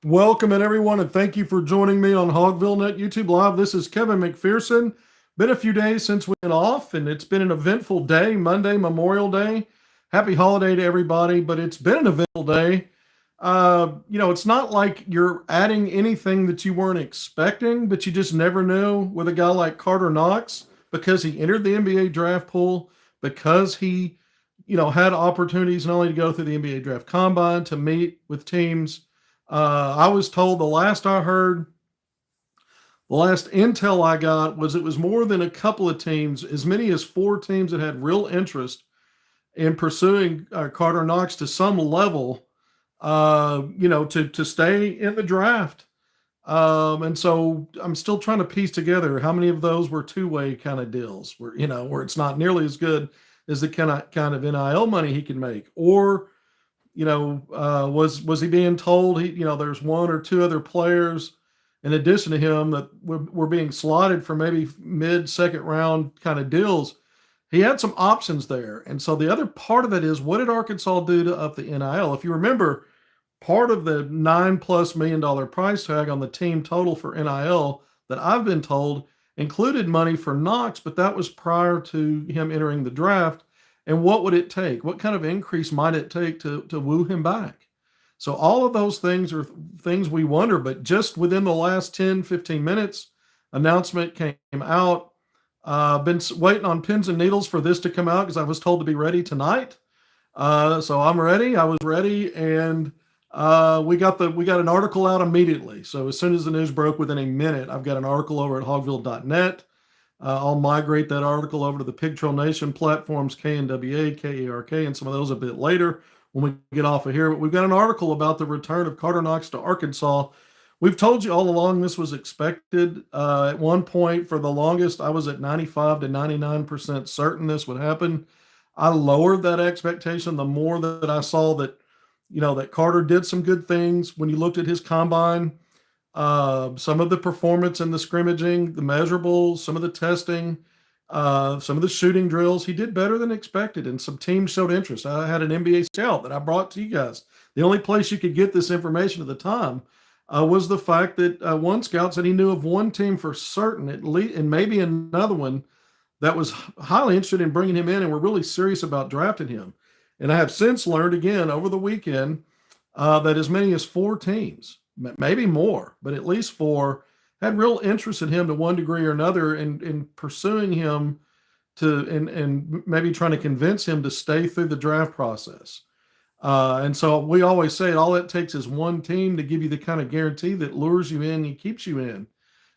Welcome in everyone, and thank you for joining me on HogvilleNET YouTube Live. This is Kevin McPherson. Been a few days since we went off, and it's been an eventful day. Monday, Memorial Day. Happy holiday to everybody, but it's been an eventful day. It's not like you're adding anything that you weren't expecting, but you just never knew with a guy like Karter Knox because he entered the NBA draft pool, because he, had opportunities not only to go through the NBA draft combine, to meet with teams. I was told the last intel I got was it was more than a couple of teams, as many as four teams that had real interest in pursuing Karter Knox to some level, to stay in the draft. And so I'm still trying to piece together how many of those were two-way kind of deals where it's not nearly as good as the kind of NIL money he can make, or was he being told there's one or two other players in addition to him that were being slotted for maybe mid-second round kind of deals? He had some options there. And so the other part of it is, what did Arkansas do to up the NIL? If you remember, part of the $9+ million price tag on the team total for NIL that I've been told included money for Knox, but that was prior to him entering the draft. And what would it take? What kind of increase might it take to woo him back? So all of those things are things we wonder, but just within the last 10, 15 minutes, announcement came out. Been waiting on pins and needles for this to come out because I was told to be ready tonight. So I'm ready. I was ready, and we got an article out immediately. So as soon as the news broke, within a minute, I've got an article over at HogvilleNET. I'll migrate that article over to the Pig Trail Nation platforms, KNWA, KARK, and some of those a bit later when we get off of here. But we've got an article about the return of Karter Knox to Arkansas. We've told you all along this was expected. At one point, for the longest, I was at 95 to 99% certain this would happen. I lowered that expectation the more that I saw that, that Karter did some good things. When you looked at his combine, some of the performance in the scrimmaging, the measurables, some of the testing, some of the shooting drills, he did better than expected, and some teams showed interest. I had an NBA scout that I brought to you guys. The only place you could get this information at the time was the fact that one scout said he knew of one team for certain, at least, and maybe another one that was highly interested in bringing him in and were really serious about drafting him. And I have since learned again over the weekend that as many as four teams, maybe more, but at least four, had real interest in him to one degree or another in pursuing him and maybe trying to convince him to stay through the draft process. And so we always say all it takes is one team to give you the kind of guarantee that lures you in and keeps you in.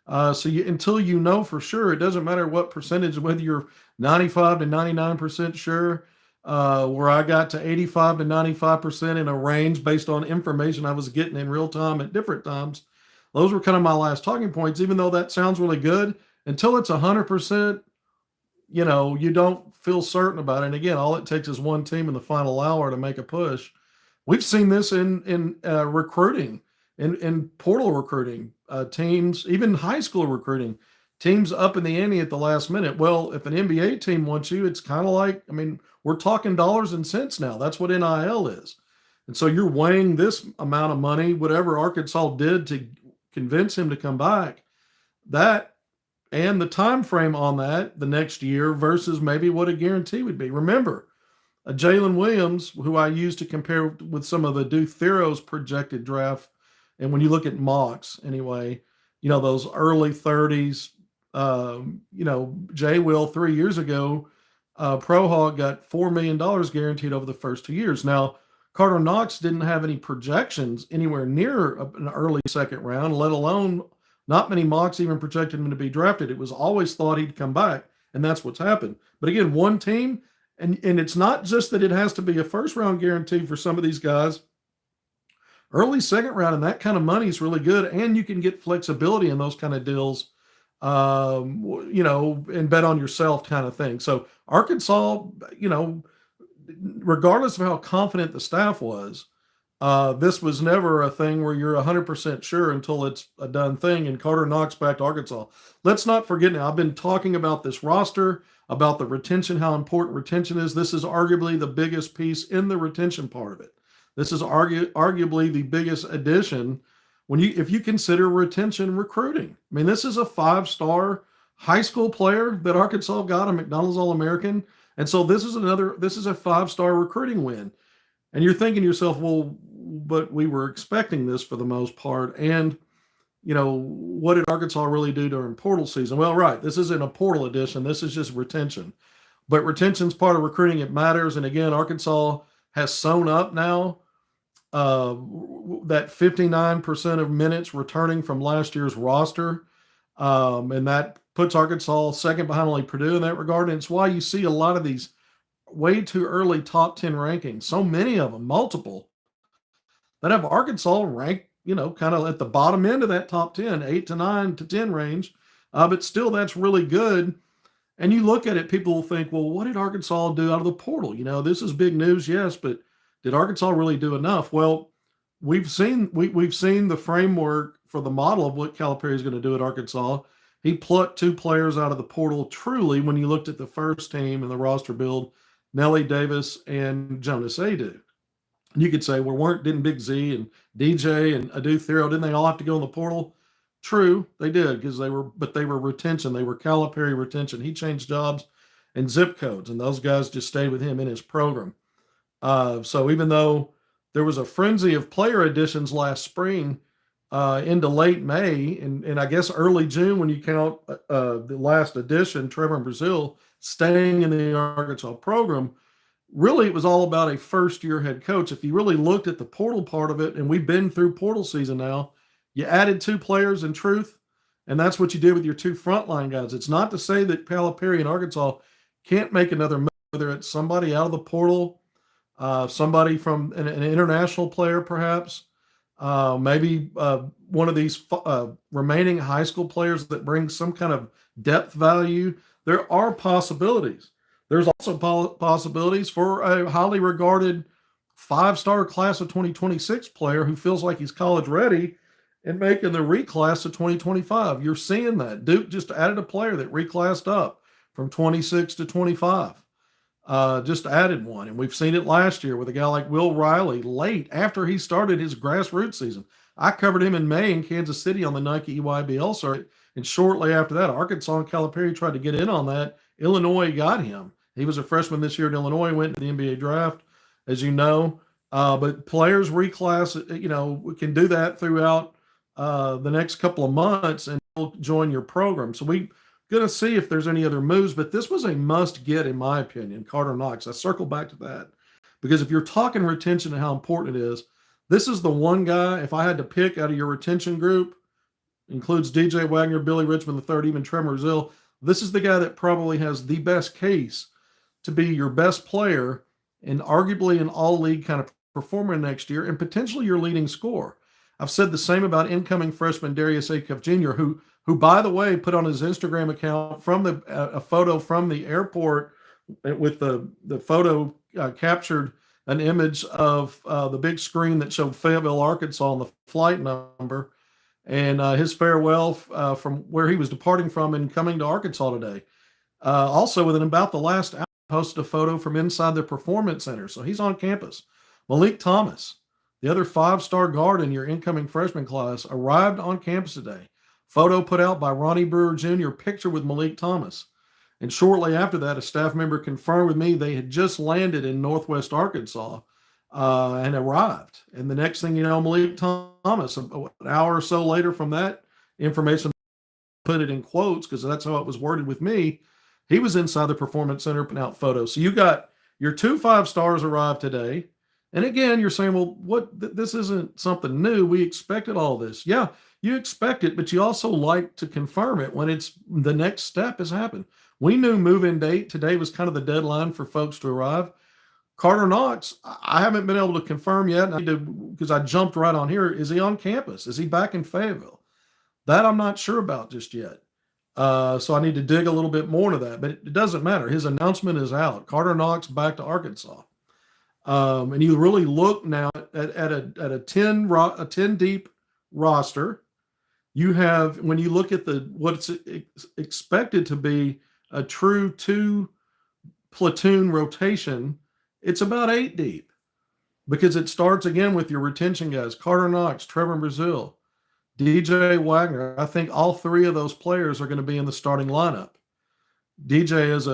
Until you know for sure, it doesn't matter what percentage, whether you're 95 to 99% sure, where I got to 85 to 95% in a range based on information I was getting in real time at different times. Those were kind of my last talking points, even though that sounds really good. Until it's 100%, you don't feel certain about it. And again, all it takes is one team in the final hour to make a push. We've seen this in recruiting, in portal recruiting, teams, even high school recruiting, teams up in the ante at the last minute. Well, if an NBA team wants you, it's kind of like, we're talking dollars and cents now. That's what NIL is. And so you're weighing this amount of money, whatever Arkansas did to convince him to come back, that and the time frame on that the next year versus maybe what a guarantee would be. Remember, Jalen Williams, who I used to compare with some of Adou Thiero's projected draft, and when you look at mocks anyway, those early 30s, Jay Will 3 years ago, Pro Hog got $4 million guaranteed over the first 2 years. Now, Karter Knox didn't have any projections anywhere near an early second round, let alone not many mocks even projected him to be drafted. It was always thought he'd come back, and that's what's happened. But again, one team, and it's not just that it has to be a first round guarantee for some of these guys. Early second round and that kind of money is really good, and you can get flexibility in those kind of deals, and bet on yourself kind of thing. So Arkansas, regardless of how confident the staff was, this was never a thing where you're 100% sure until it's a done thing. And Karter Knox back to Arkansas. Let's not forget now, I've been talking about this roster, about the retention, how important retention is. This is arguably the biggest piece in the retention part of it. This is arguably the biggest addition if you consider retention recruiting. I mean, this is a 5-star high school player that Arkansas got, a McDonald's All-American. And so this is a 5-star recruiting win. And you're thinking to yourself, well, but we were expecting this for the most part. And, what did Arkansas really do during portal season? Well, right, this isn't a portal edition. This is just retention. But retention's part of recruiting. It matters. And again, Arkansas has sewn up now that 59% of minutes returning from last year's roster. And that puts Arkansas second behind only Purdue in that regard. And it's why you see a lot of these way too early top 10 rankings, so many of them, multiple, that have Arkansas ranked, kind of at the bottom end of that top 10, 8 to 9 to 10 range. But still, that's really good. And you look at it, people will think, well, what did Arkansas do out of the portal? This is big news, yes, but did Arkansas really do enough? Well, we've seen the framework for the model of what Calipari is going to do at Arkansas. He plucked 2 players out of the portal. Truly, when you looked at the first team and the roster build, Nelly Davis and Jonas Adou. And you could say, well, didn't Big Z and DJ and Adou Thiero, didn't they all have to go in the portal? True, they did, because they were retention. They were Calipari retention. He changed jobs and zip codes, and those guys just stayed with him in his program. So even though there was a frenzy of player additions last spring into late May and I guess early June, when you count the last addition, Trevor in Brazil, staying in the Arkansas program, really it was all about a first-year head coach. If you really looked at the portal part of it, and we've been through portal season now, you added 2 players in truth, and that's what you did with your 2 frontline guys. It's not to say that Calipari in Arkansas can't make another move, whether it's somebody out of the portal, somebody from an international player perhaps, maybe one of these remaining high school players that brings some kind of depth value. There are possibilities. There's also possibilities for a highly regarded 5-star class of 2026 player who feels like he's college ready and making the reclass of 2025. You're seeing that. Duke just added a player that reclassed up from 26 to 25. Just added one. And we've seen it last year with a guy like Will Riley late after he started his grassroots season. I covered him in May in Kansas City on the Nike EYBL circuit. And shortly after that, Arkansas and Calipari tried to get in on that. Illinois got him. He was a freshman this year at Illinois, went to the NBA draft, as you know. But players reclass, we can do that throughout the next couple of months and they'll join your program. So we're going to see if there's any other moves. But this was a must get, in my opinion, Karter Knox. I circle back to that. Because if you're talking retention and how important it is, this is the one guy, if I had to pick out of your retention group, includes DJ Wagner, Billy Richmond III, even Trevor Brazil, this is the guy that probably has the best case to be your best player and arguably an all-league kind of performer next year and potentially your leading scorer. I've said the same about incoming freshman Darius Acuff Jr., who by the way, put on his Instagram account from a photo from the airport with the photo captured an image of the big screen that showed Fayetteville, Arkansas, and the flight number, and his farewell from where he was departing from and coming to Arkansas today. Also, within about the last hour, posted a photo from inside the Performance Center. So he's on campus. Malik Thomas, the other 5-star guard in your incoming freshman class, arrived on campus today. Photo put out by Ronnie Brewer Jr., picture with Malik Thomas. And shortly after that, a staff member confirmed with me they had just landed in Northwest Arkansas and arrived. And the next thing you know, Malik Thomas, an hour or so later from that information, put it in quotes because that's how it was worded with me, he was inside the Performance Center putting out photos. So you got your 2 5-stars arrived today. And again, you're saying, well, this isn't something new. We expected all this. Yeah, you expect it, but you also like to confirm it when it's the next step has happened. We knew move-in date today was kind of the deadline for folks to arrive. Karter Knox, I haven't been able to confirm yet because I jumped right on here. Is he on campus? Is he back in Fayetteville? That I'm not sure about just yet. So I need to dig a little bit more into that, but it doesn't matter. His announcement is out. Karter Knox back to Arkansas. And you really look now at a 10 deep roster. You have, when you look at what's expected to be a true 2 platoon rotation, it's about 8 deep because it starts again with your retention guys, Karter Knox, Trevor Brazil, DJ Wagner. I think all three of those players are going to be in the starting lineup. DJ is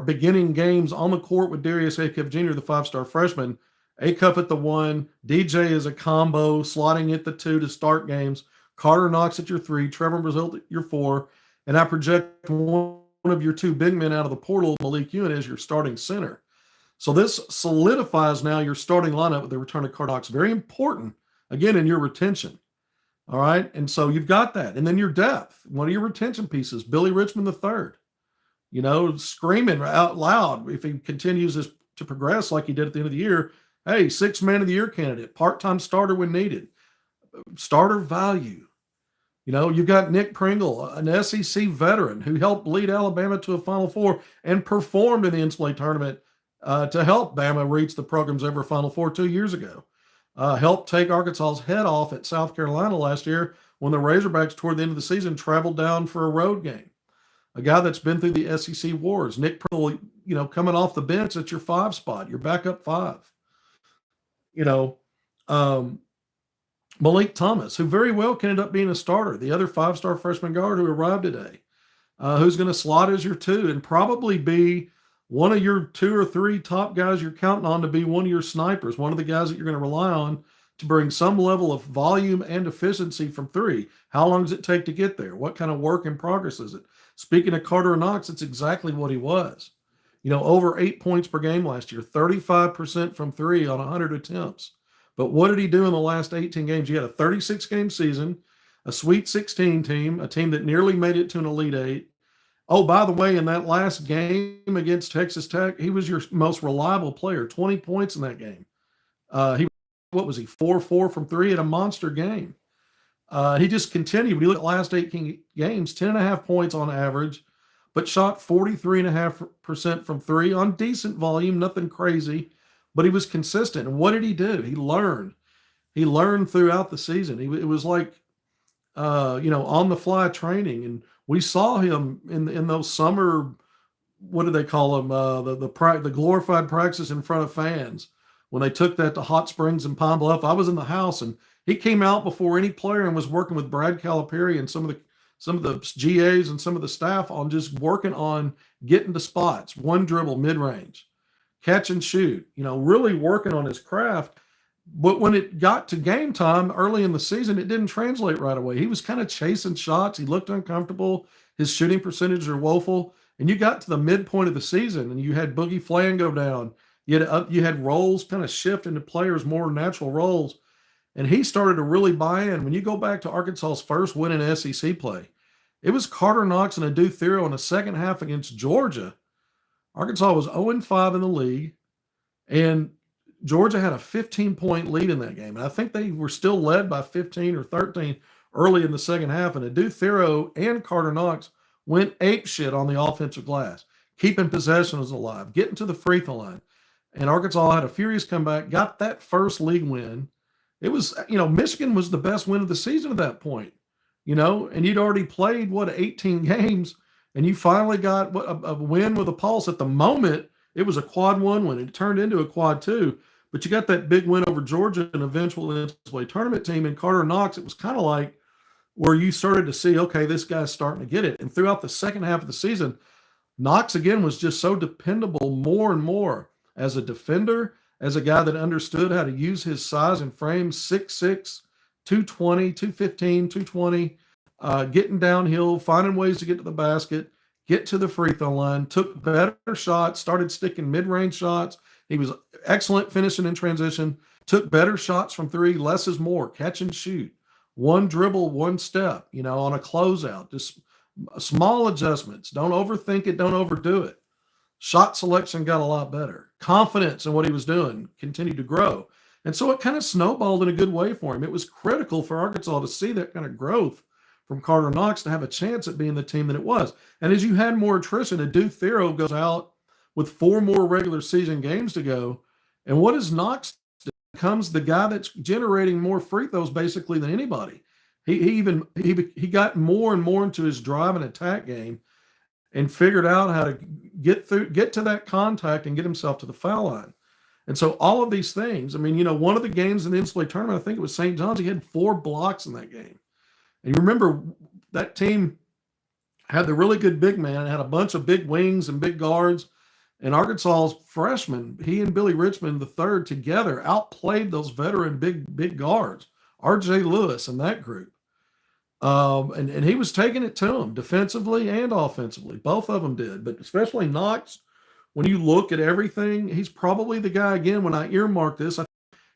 beginning games on the court with Darius Acuff Jr., the 5-star freshman. Acuff at the 1. DJ is a combo, slotting at the 2 to start games. Karter Knox at your 3. Trevor Brazile at your 4. And I project one of your 2 big men out of the portal, Malik Ewan, as your starting center. So this solidifies now your starting lineup with the return of Karter Knox. Very important, again, in your retention. All right? And so you've got that. And then your depth. One of your retention pieces, Billy Richmond III. Screaming out loud if he continues to progress like he did at the end of the year. Hey, 6th man of the year candidate, part-time starter when needed, starter value. You've got Nick Pringle, an SEC veteran who helped lead Alabama to a Final Four and performed in the NCAA tournament to help Bama reach the program's ever Final Four 2 years ago. Helped take Arkansas's head off at South Carolina last year when the Razorbacks toward the end of the season traveled down for a road game. A guy that's been through the SEC wars. Nick Pringle, coming off the bench at your 5 spot, your backup 5. Malik Thomas, who very well can end up being a starter, the other 5-star freshman guard who arrived today, who's going to slot as your 2 and probably be one of your 2 or 3 top guys you're counting on to be one of your snipers, one of the guys that you're going to rely on to bring some level of volume and efficiency from 3. How long does it take to get there? What kind of work in progress is it? Speaking of Karter Knox, it's exactly what he was. Over 8 points per game last year, 35% from 3 on 100 attempts. But what did he do in the last 18 games? He had a 36-game season, a Sweet 16 team, a team that nearly made it to an Elite 8. Oh, by the way, in that last game against Texas Tech, he was your most reliable player, 20 points in that game. What was he, 4-4 from 3 at a monster game. He just continued. When you look at the last 18 games, 10.5 points on average, but shot 43.5% from 3 on decent volume, nothing crazy, but he was consistent. And what did he do? He learned. He learned throughout the season. It was like, on-the-fly training. And we saw him in those summer, what do they call them, the glorified practice in front of fans when they took that to Hot Springs and Pine Bluff. I was in the house, and he came out before any player and was working with Brad Calipari and some of the GAs and some of the staff on just working on getting to spots, one dribble, mid-range, catch and shoot, really working on his craft. But when it got to game time early in the season, it didn't translate right away. He was kind of chasing shots. He looked uncomfortable. His shooting percentages are woeful. And you got to the midpoint of the season and you had Boogie Flan go down. You had roles kind of shift into players' more natural roles. And he started to really buy in. When you go back to Arkansas's first win in SEC play, it was Karter Knox and Adou Thiero in the second half against Georgia. Arkansas was 0-5 in the league, and Georgia had a 15-point lead in that game. And I think they were still led by 15 or 13 early in the second half. And Adou Thiero and Karter Knox went apeshit on the offensive glass, keeping possessions alive, getting to the free throw line. And Arkansas had a furious comeback, got that first league win. It was, Michigan was the best win of the season at that point, and you'd already played, 18 games, and you finally got a win with a pulse. At the moment, it was a quad 1 win. It turned into a quad 2, but you got that big win over Georgia, an eventual NCAA tournament team, and Karter Knox. It was kind of like where you started to see, okay, this guy's starting to get it. And throughout the second half of the season, Knox again was just so dependable more and more as a defender, as a guy that understood how to use his size and frame, 6'6", 220, 215, 220, getting downhill, finding ways to get to the basket, get to the free throw line, took better shots, started sticking mid-range shots. He was excellent finishing in transition, took better shots from 3, less is more, catch and shoot, one dribble, one step, on a closeout, just small adjustments. Don't overthink it, don't overdo it. Shot selection got a lot better. Confidence in what he was doing continued to grow. And so it kind of snowballed in a good way for him. It was critical for Arkansas to see that kind of growth from Karter Knox to have a chance at being the team that it was. And as you had more attrition, Adou Thiero goes out with 4 more regular season games to go. And what does Knox do? Becomes the guy that's generating more free throws basically than anybody. He got more and more into his drive and attack game and figured out how to get to that contact and get himself to the foul line. And so all of these things, one of the games in the NCAA tournament, I think it was St. John's, he had 4 blocks in that game. And you remember that team had the really good big man, had a bunch of big wings and big guards. And Arkansas's freshman, he and Billy Richmond the third together outplayed those veteran big guards, R.J. Lewis and that group. And he was taking it to them defensively and offensively. Both of them did, but especially Knox. When you look at everything, he's probably the guy again. When I earmark this,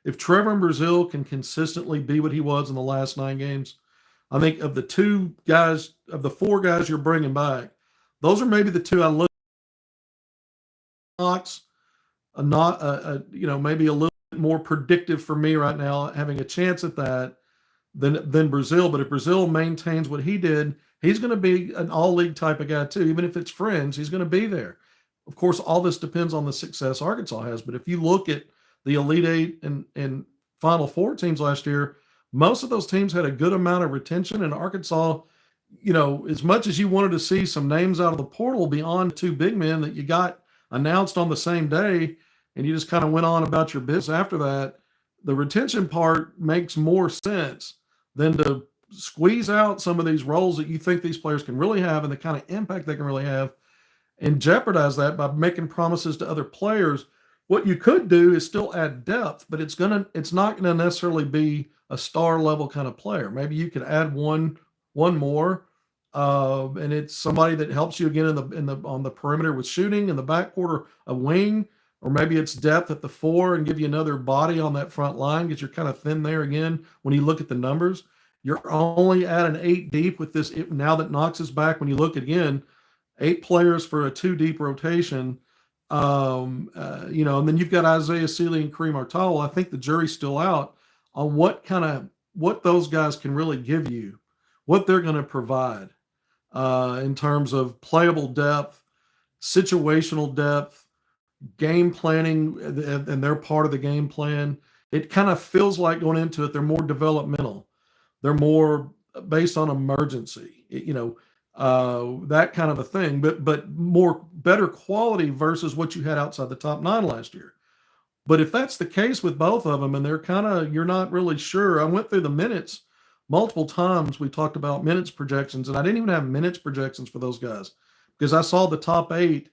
if Trevor in Brazil can consistently be what he was in the last 9 games, I think of the two guys, of the four guys you're bringing back, those are maybe the two I look. Knox, not maybe a little bit more predictive for me right now, having a chance at that than Brazil. But if Brazil maintains what he did, he's going to be an all-league type of guy too. Even if it's friends, he's going to be there. Of course, all this depends on the success Arkansas has. But if you look at the Elite Eight and Final Four teams last year, most of those teams had a good amount of retention. And Arkansas, as much as you wanted to see some names out of the portal beyond two big men that you got announced on the same day, and you just kind of went on about your business after that, the retention part makes more sense than to squeeze out some of these roles that you think these players can really have and the kind of impact they can really have, and jeopardize that by making promises to other players. What you could do is still add depth, but it's not gonna necessarily be a star level kind of player. Maybe you could add one more, and it's somebody that helps you again on the perimeter with shooting, in the backcourt or a wing, or maybe it's depth at the four and give you another body on that front line because you're kind of thin there again. When you look at the numbers, you're only at an 8 deep with this now that Knox is back. When you look again, 8 players for a 2 deep rotation. And then you've got Isaiah Sealy and Kareem Artowell. I think the jury's still out on what those guys can really give you, what they're going to provide in terms of playable depth, situational depth, game planning, and they're part of the game plan. It kind of feels like going into it, they're more developmental. They're more based on emergency, that kind of a thing, but better quality versus what you had outside the top 9 last year. But if that's the case with both of them, and you're not really sure. I went through the minutes multiple times. We talked about minutes projections, and I didn't even have minutes projections for those guys because I saw the top 8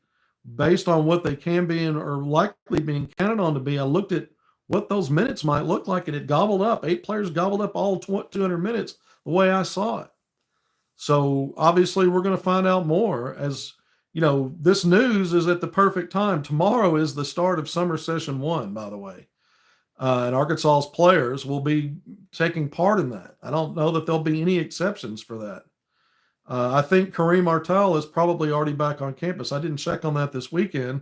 based on what they can be and are likely being counted on to be. I looked at what those minutes might look like, and it gobbled up. 8 players gobbled up all 200 minutes the way I saw it. So obviously we're going to find out more as, this news is at the perfect time. Tomorrow is the start of summer session 1, by the way. And Arkansas's players will be taking part in that. I don't know that there'll be any exceptions for that. I think Kareem Artowell is probably already back on campus. I didn't check on that this weekend.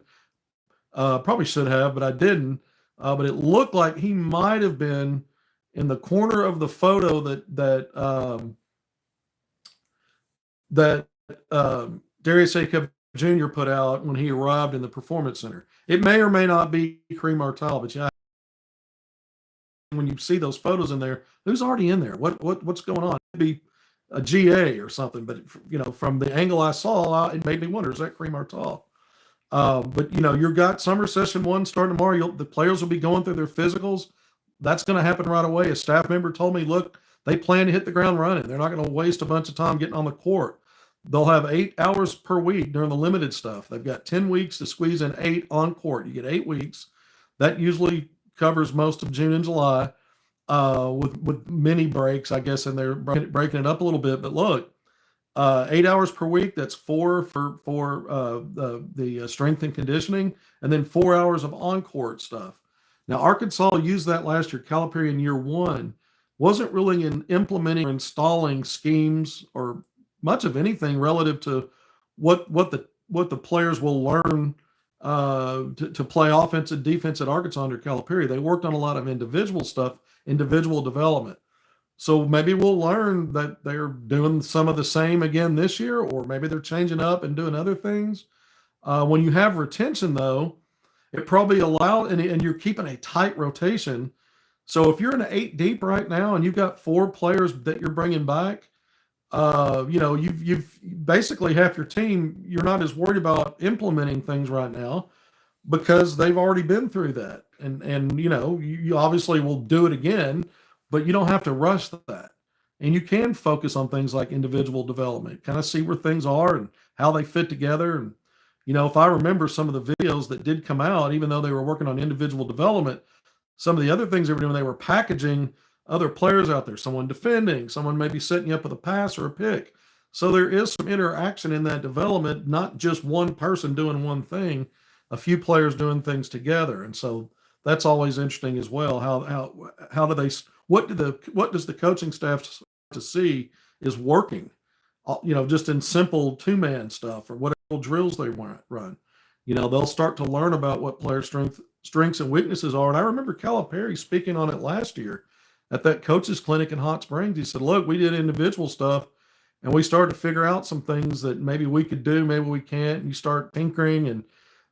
Probably should have, but I didn't. But it looked like he might have been in the corner of the photo that Darius A. Jr. put out when he arrived in the Performance Center. It may or may not be Kareem Artowell, but when you see those photos in there, who's already in there? What's going on? It could be a GA or something, but from the angle I saw, it made me wonder, is that Kareem Artowell? But you've got summer session 1 starting tomorrow. The players will be going through their physicals. That's going to happen right away. A staff member told me, look, they plan to hit the ground running. They're not going to waste a bunch of time getting on the court. They'll have 8 hours per week during the limited stuff. They've got 10 weeks to squeeze in 8 on court. You get 8 weeks. That usually covers most of June and July, with mini breaks, I guess, and they're breaking it up a little bit. But look, 8 hours per week. That's 4 for the strength and conditioning, and then 4 hours of on court stuff. Now Arkansas used that last year. Calipari in year 1 wasn't really in implementing or installing schemes or much of anything relative to what the players will learn to play offense and defense at Arkansas under Calipari. They worked on a lot of individual stuff, individual development. So maybe we'll learn that they're doing some of the same again this year, or maybe they're changing up and doing other things. When you have retention, though, it probably allows, and you're keeping a tight rotation. So if you're in an 8 deep right now and you've got 4 players that you're bringing back, you've basically half your team. You're not as worried about implementing things right now because they've already been through that, and you obviously will do it again, but you don't have to rush that. and you can focus on things like individual development, kind of see where things are and how they fit together. And, if I remember some of the videos that did come out, even though they were working on individual development, some of the other things they were doing, they were packaging other players out there, someone defending, someone maybe setting you up with a pass or a pick. So there is some interaction in that development, not just one person doing one thing, a few players doing things together. And so that's always interesting as well. How do they, what does the coaching staff to see is working, just in simple two-man stuff or whatever drills they run. They'll start to learn about what player strengths and weaknesses are. And I remember Calipari speaking on it last year at that coaches clinic in Hot Springs. He said, look, we did individual stuff and we started to figure out some things that maybe we could do, maybe we can't. And you start tinkering and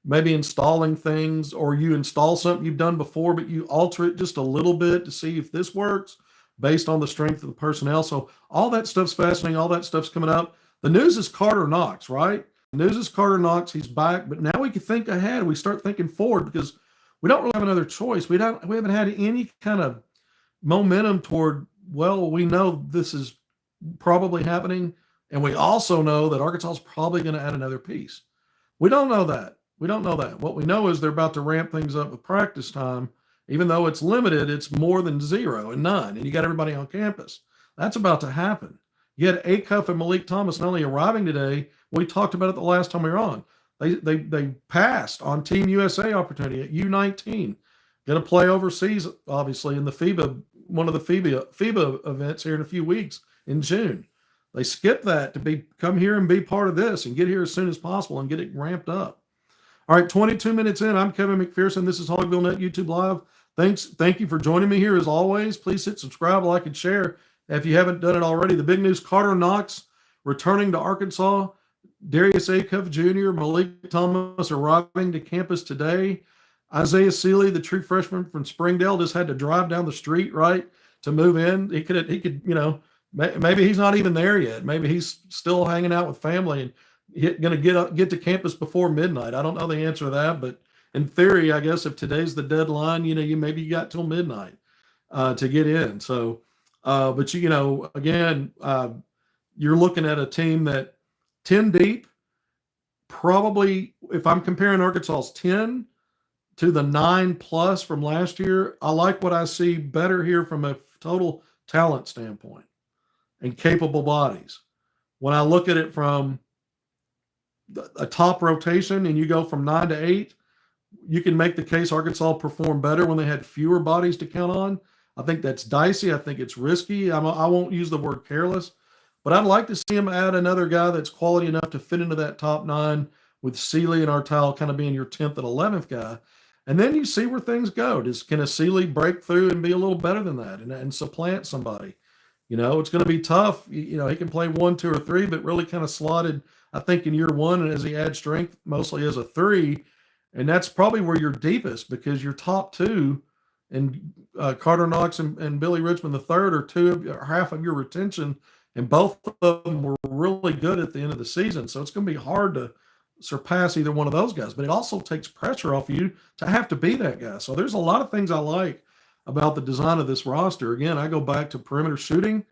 maybe installing things, or you install something you've done before, but you alter it just a little bit to see if this works based on the strength of the personnel. So all that stuff's fascinating. All that stuff's coming up. The news is Karter Knox, right? The news is Karter Knox. He's back, but now we can think ahead. We start thinking forward because we don't really have another choice. We haven't had any kind of momentum toward, well, we know this is probably happening, and we also know that Arkansas is probably going to add another piece. We don't know that. What we know is they're about to ramp things up with practice time. Even though it's limited, it's more than 0 and 9, and you got everybody on campus. That's about to happen. You had Acuff and Malik Thomas not only arriving today, we talked about it the last time we were on. They passed on Team USA opportunity at U19. Going to play overseas, obviously, in the FIBA, one of the FIBA events here in a few weeks in June. They skipped that to come here and be part of this and get here as soon as possible and get it ramped up. All right, 22 minutes in. I'm Kevin McPherson. This is HogvilleNET YouTube Live. Thank you for joining me here as always. Please hit subscribe, like, and share if you haven't done it already. The big news: Karter Knox returning to Arkansas. Darius Acuff Jr., Malik Thomas arriving to campus today. Isaiah Sealy, the true freshman from Springdale, just had to drive down the street, right, to move in. He could, maybe he's not even there yet. Maybe he's still hanging out with family and going to get to campus before midnight. I don't know the answer to that, but in theory, I guess if today's the deadline, maybe you got till midnight to get in. So, but again, you're looking at a team that 10 deep, probably, if I'm comparing Arkansas's 10 to the 9+ from last year, I like what I see better here from a total talent standpoint and capable bodies. When I look at it from a top rotation and you go from 9 to 8, you can make the case Arkansas performed better when they had fewer bodies to count on. I think that's dicey. I think it's risky. I won't use the word careless, but I'd like to see him add another guy that's quality enough to fit into that top 9, with Sealy and Artile kind of being your 10th and 11th guy. And then you see where things go. Can a Sealy break through and be a little better than that and supplant somebody? It's going to be tough. He can play 1, 2, or 3, but really kind of slotted, I think, in year 1, and as he adds strength, mostly as a 3. And that's probably where you're deepest, because your top 2 and Karter Knox and Billy Richmond III are half of your retention, and both of them were really good at the end of the season. So it's going to be hard to surpass either one of those guys, but it also takes pressure off you to have to be that guy. So there's a lot of things I like about the design of this roster. Again, I go back to perimeter shooting,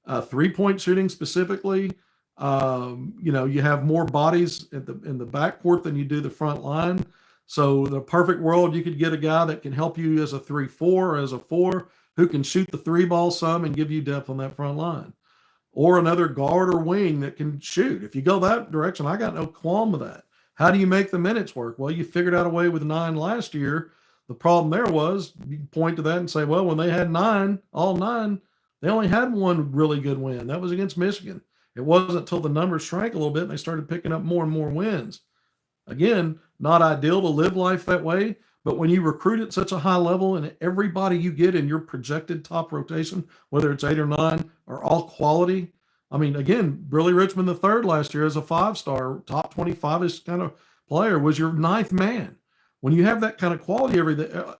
3-point shooting specifically. You have more bodies in the backcourt than you do the front line. So the perfect world, you could get a guy that can help you as a 3-4 or as a 4 who can shoot the 3 ball some and give you depth on that front line. Or another guard or wing that can shoot. If you go that direction, I got no qualm with that. How do you make the minutes work? Well, you figured out a way with 9 last year. The problem there was, you point to that and say, well, when they had 9, all 9, they only had one really good win. That was against Michigan. It wasn't until the numbers shrank a little bit and they started picking up more and more wins. Again, not ideal to live life that way, but when you recruit at such a high level and everybody you get in your projected top rotation, whether it's 8 or 9, are all quality. I mean, again, Billy Richmond III last year as a 5-star, top 25-ish kind of player, was your 9th man. When you have that kind of quality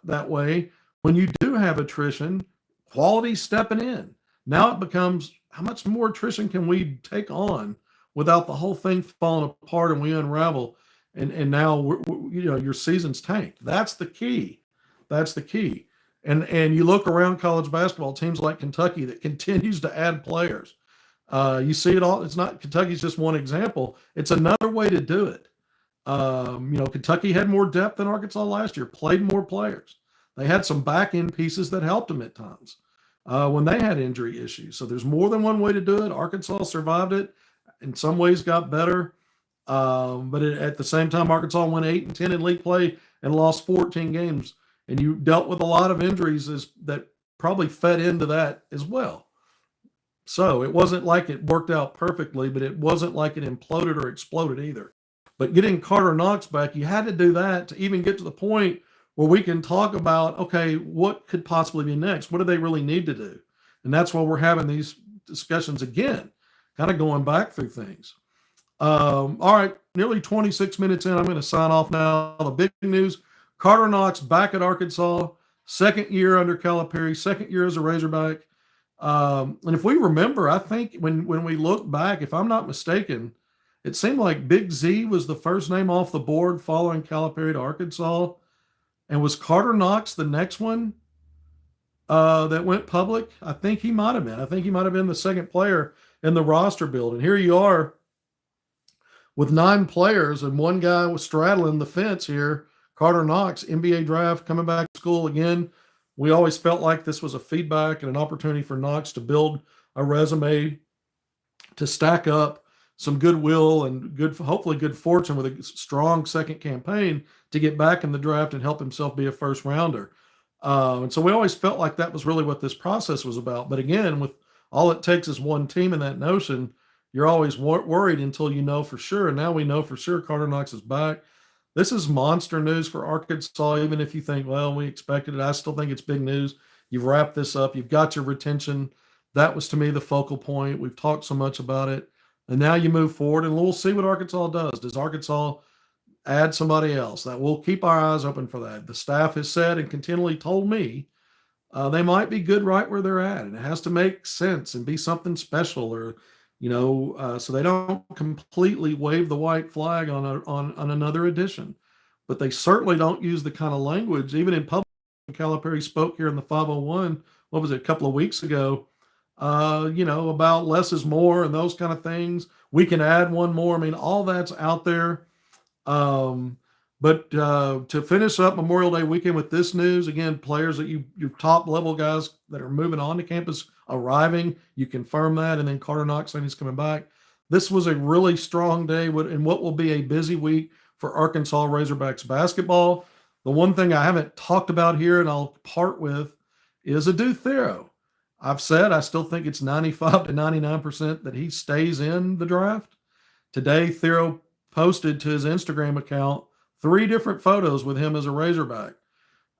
that way, when you do have attrition, quality stepping in. Now it becomes, how much more attrition can we take on without the whole thing falling apart and we unravel? And now your season's tanked. That's the key. And you look around college basketball, teams like Kentucky that continues to add players. You see it all. It's not Kentucky's just one example. It's another way to do it. Kentucky had more depth than Arkansas last year, played more players. They had some back end pieces that helped them at times when they had injury issues. So there's more than one way to do it. Arkansas survived it. In some ways, got better. But at the same time, Arkansas went 8-10 in league play and lost 14 games. And you dealt with a lot of injuries that probably fed into that as well. So it wasn't like it worked out perfectly, but it wasn't like it imploded or exploded either. But getting Karter Knox back, you had to do that to even get to the point where we can talk about, okay, what could possibly be next? What do they really need to do? And that's why we're having these discussions again, kind of going back through things. All right, nearly 26 minutes in. I'm going to sign off now. The big news, Karter Knox back at Arkansas, second year under Calipari, second year as a Razorback. And if we remember, I think when we look back, if I'm not mistaken, it seemed like Big Z was the first name off the board following Calipari to Arkansas. And was Karter Knox the next one that went public? I think he might have been. I think he might have been the second player in the roster build. And here you are with 9 players, and one guy was straddling the fence here. Karter Knox, NBA draft, coming back to school again. We always felt like this was a feedback and an opportunity for Knox to build a resume, to stack up some goodwill and hopefully good fortune with a strong second campaign to get back in the draft and help himself be a first rounder. And so we always felt like that was really what this process was about. But again, with all it takes is one team in that notion, you're always worried until you know for sure. And now we know for sure Karter Knox is back. This is monster news for Arkansas, even if you think, well, we expected it. I still think it's big news. You've wrapped this up. You've got your retention. That was, to me, the focal point. We've talked so much about it. And now you move forward, and we'll see what Arkansas does. Does Arkansas add somebody else? That we'll keep our eyes open for that. The staff has said and continually told me they might be good right where they're at, and it has to make sense and be something special, or so they don't completely wave the white flag on another edition. But they certainly don't use the kind of language, even in public. Calipari spoke here in the 501. What was it, a couple of weeks ago? About less is more and those kind of things. We can add one more. I mean, all that's out there. But to finish up Memorial Day weekend with this news, again, players that your top level guys that are moving on to campus arriving, you confirm that, and then Karter Knox saying he's coming back. This was a really strong day in what will be a busy week for Arkansas Razorbacks basketball. The one thing I haven't talked about here, and I'll part with, is Adou Thiero. I've said I still think it's 95 to 99% that he stays in the draft. Today, Thiero posted to his Instagram account 3 different photos with him as a Razorback.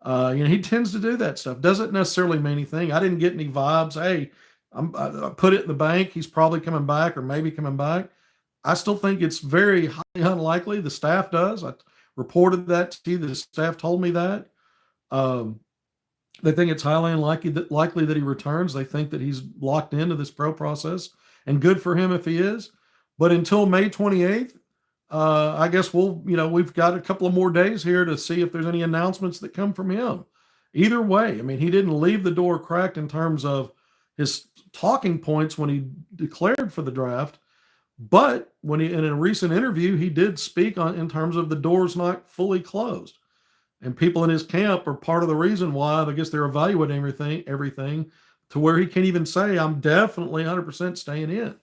He tends to do that stuff. Doesn't necessarily mean anything. I didn't get any vibes. Hey, I put it in the bank. He's probably coming back or maybe coming back. I still think it's very highly unlikely. The staff does. I reported that to you. The staff told me that. They think it's highly unlikely that he returns. They think that he's locked into this pro process, and good for him if he is. But until May 28th, I guess we've got a couple of more days here to see if there's any announcements that come from him. Either way, I mean, he didn't leave the door cracked in terms of his talking points when he declared for the draft. But when in a recent interview, he did speak in terms of the doors not fully closed. And people in his camp are part of the reason why I guess they're evaluating everything to where he can't even say, I'm definitely 100% staying in.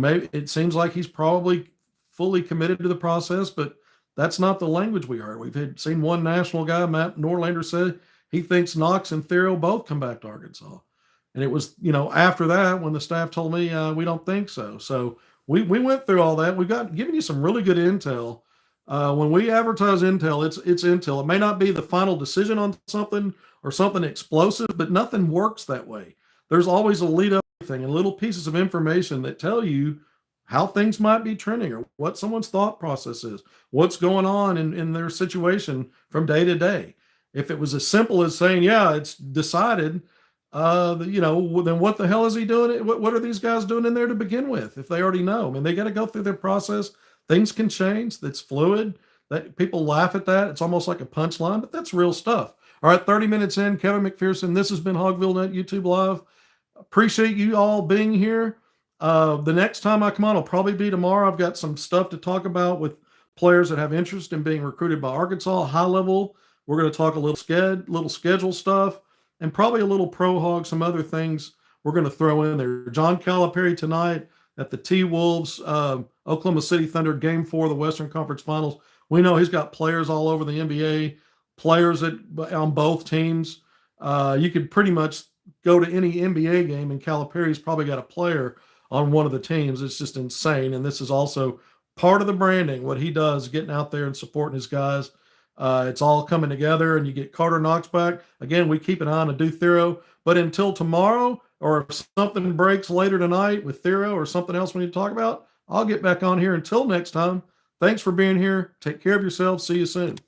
Maybe it seems like he's probably fully committed to the process, but that's not the language we heard. We've seen one national guy, Matt Norlander, said he thinks Knox and Thiero both come back to Arkansas. And it was, after that when the staff told me we don't think so. So we went through all that. We've given you some really good intel. When we advertise intel, it's intel. It may not be the final decision on something or something explosive, but nothing works that way. There's always a lead up thing and little pieces of information that tell you how things might be trending or what someone's thought process is, what's going on in their situation from day to day. If it was as simple as saying, yeah, it's decided, then what the hell is he doing? What are these guys doing in there to begin with? If they already know, I mean, they got to go through their process. Things can change. That's fluid. That people laugh at that. It's almost like a punchline, but that's real stuff. All right, 30 minutes in, Kevin McPherson. This has been HogvilleNET YouTube Live. Appreciate you all being here. The next time I come on will probably be tomorrow. I've got some stuff to talk about with players that have interest in being recruited by Arkansas, high level. We're going to talk a little schedule stuff, and probably a little pro hog, some other things we're going to throw in there. John Calipari tonight at the T-Wolves, Oklahoma City Thunder, Game 4 of the Western Conference Finals. We know he's got players all over the NBA, players on both teams. You could pretty much go to any NBA game, and Calipari's probably got a player on one of the teams. It's just insane. And this is also part of the branding, what he does, getting out there and supporting his guys. It's all coming together, and you get Karter Knox back. Again, we keep an eye on Adou Thiero. But until tomorrow, or if something breaks later tonight with Thiero or something else we need to talk about, I'll get back on here. Until next time, thanks for being here. Take care of yourselves. See you soon.